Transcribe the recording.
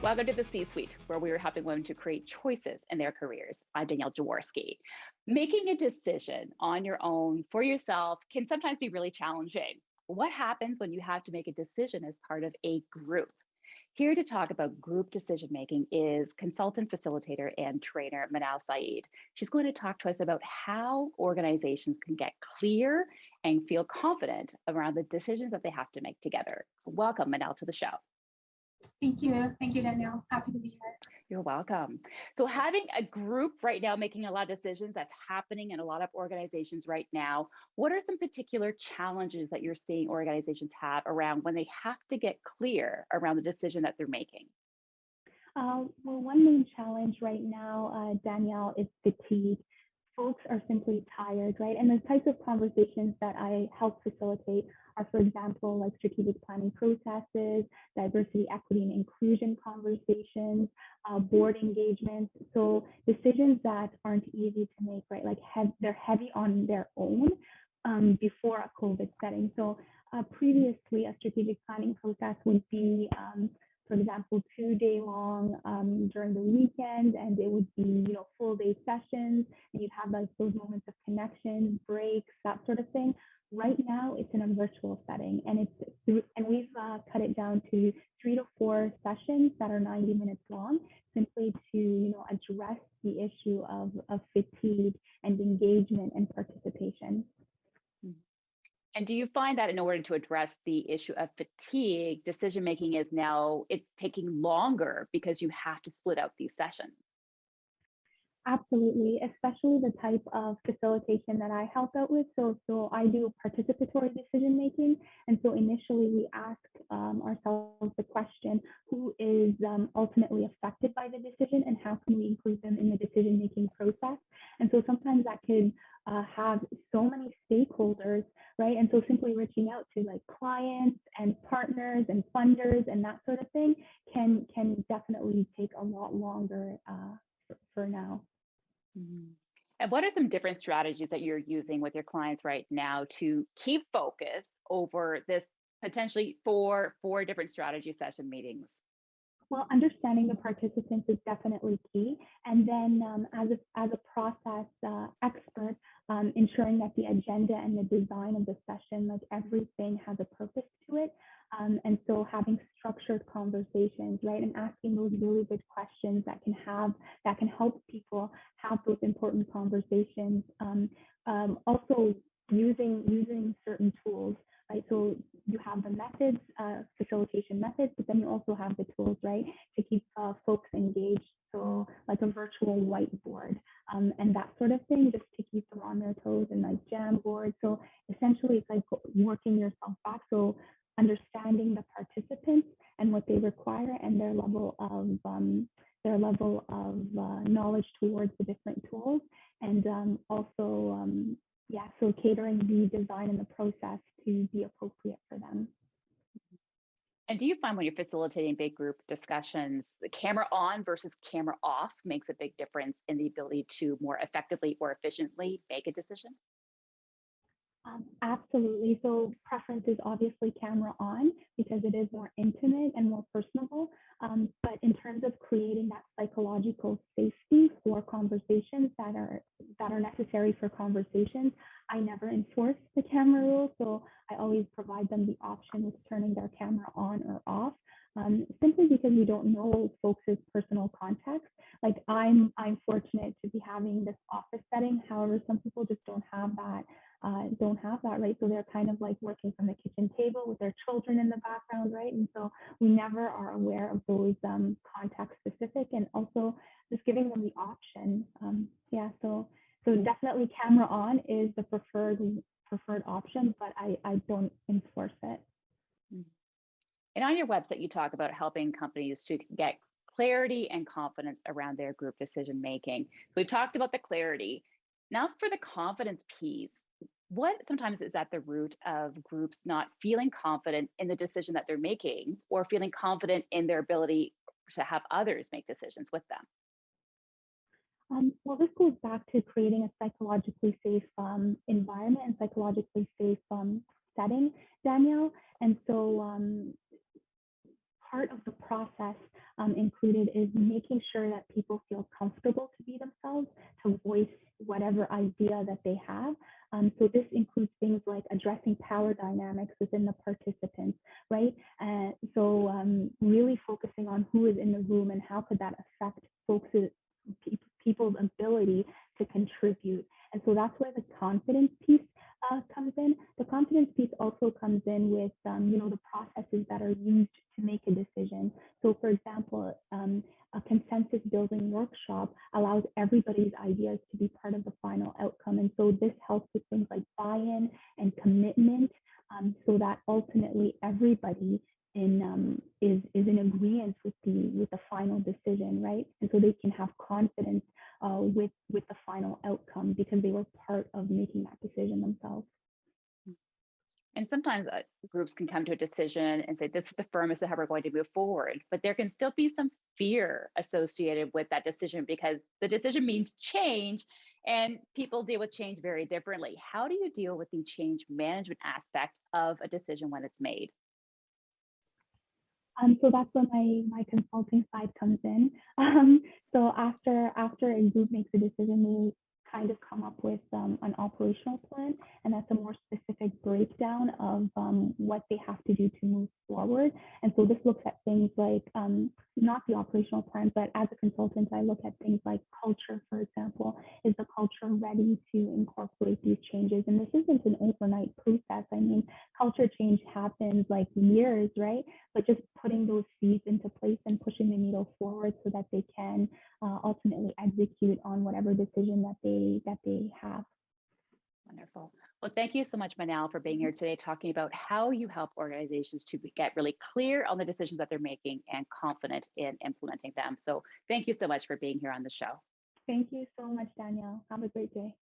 Welcome to the C-Suite, where we are helping women to create choices in their careers. I'm Danielle Jaworski. Making a decision on your own for yourself can sometimes be really challenging. What happens when you have to make a decision as part of a group? Here to talk about group decision making is consultant, facilitator, and trainer Manal Sayid. She's going to talk to us about how organizations can get clear and feel confident around the decisions that they have to make together. Welcome, Manal, to the show. Thank you. Thank you, Danielle. Happy to be here. You're welcome. So having a group right now making a lot of decisions, that's happening in a lot of organizations right now. What are some particular challenges that you're seeing organizations have around when they have to get clear around the decision that they're making? Well, one main challenge right now, Danielle, is fatigue. Folks are simply tired, right? And the types of conversations that I help facilitate are, for example, like strategic planning processes, diversity, equity, and inclusion conversations, board engagements. So decisions that aren't easy to make, right? Like they're heavy on their own before a COVID setting. So previously, a strategic planning process would be for example, 2 day long during the weekend, and it would be, full day sessions, and you'd have like those moments of connection, breaks, that sort of thing. Right now, it's in a virtual setting, and we've cut it down to 3 to 4 sessions that are 90 minutes long, simply to address the issue of fatigue and engagement and participation. And do you find that in order to address the issue of fatigue, decision making is now it's taking longer because you have to split out these sessions? Absolutely, especially the type of facilitation that I help out with. So I do participatory decision making, and so initially we ask ourselves the question: who is ultimately affected by the decision, and how can we include them in the decision making process? And so sometimes that could have so many stakeholders, right? And so simply reaching out to like clients and partners and funders and that sort of thing can definitely take a lot longer for now. Mhm. And what are some different strategies that you're using with your clients right now to keep focus over this potentially four different strategy session meetings? Well, understanding the participants is definitely key. And then as a process expert, ensuring that the agenda and the design of the session, like everything has a purpose to it. And so having structured conversations, right, and asking those really good questions that can help people have those important conversations. Also using certain tools, right? So you have the methods, facilitation methods, but then you also have the tools, right, to keep folks engaged. So like a virtual whiteboard and that sort of thing, just to keep them on their toes, and like Jamboard. So essentially, it's like working yourself back. So understanding the participants and what they require and their level of knowledge towards the different tools, and also yeah, so catering the design and the process to be appropriate for them. And do you find when you're facilitating big group discussions, the camera on versus camera off makes a big difference in the ability to more effectively or efficiently make a decision? Absolutely. So preference is obviously camera on because it is more intimate and more personable. But in terms of creating that psychological safety for conversations that are necessary for conversations, I never enforce the camera rule. So I always provide them the option with turning their camera on or off. Simply because we don't know folks' personal context. Like I'm fortunate to be having this office setting. However, some people just don't have that, right? So they're kind of like working from the kitchen table with their children in the background, right? And so we never are aware of those context specific, and also just giving them the option. Yeah, so definitely camera on is the preferred option, but I don't enforce it. Mhm. And on your website, you talk about helping companies to get clarity and confidence around their group decision making. We've talked about the clarity. Now, for the confidence piece, what sometimes is at the root of groups not feeling confident in the decision that they're making or feeling confident in their ability to have others make decisions with them? Well, this goes back to creating a psychologically safe environment and psychologically safe setting, Danielle. And so part of the process included is making sure that people feel comfortable to be themselves, to voice whatever idea that they have. So this includes things like addressing power dynamics within the participants, right? So really focusing on who is in the room and how could that affect people's ability to contribute. And so that's where the confidence piece comes in. The confidence piece also comes in with, the processes that are used to make a decision. So, for example, a consensus building workshop allows everybody's ideas to be part of the final outcome. And so this helps with things like buy-in and commitment, so that ultimately everybody is in agreement with the final decision, right? And so they can have confidence with the final outcome because they were part of making that decision themselves. And sometimes groups can come to a decision and say, this is the firm, this is how we're going to move forward. But there can still be some fear associated with that decision because the decision means change and people deal with change very differently. How do you deal with the change management aspect of a decision when it's made? So that's where my consulting side comes in. So after a group makes a decision, we kind of come up with an operational plan, and that's a more specific breakdown of what they have to do to move forward. And so this looks at things like not the operational plan, but as a consultant, I look at things like culture, for example. Is the culture ready to incorporate these changes? And this isn't an overnight process. I mean, culture change happens like years, right? But just putting those seeds into place and pushing the needle forward so that they can ultimately execute on whatever decision that they have. Wonderful. Well, thank you so much, Manal, for being here today talking about how you help organizations to get really clear on the decisions that they're making and confident in implementing them. So thank you so much for being here on the show. Thank you so much, Danielle. Have a great day.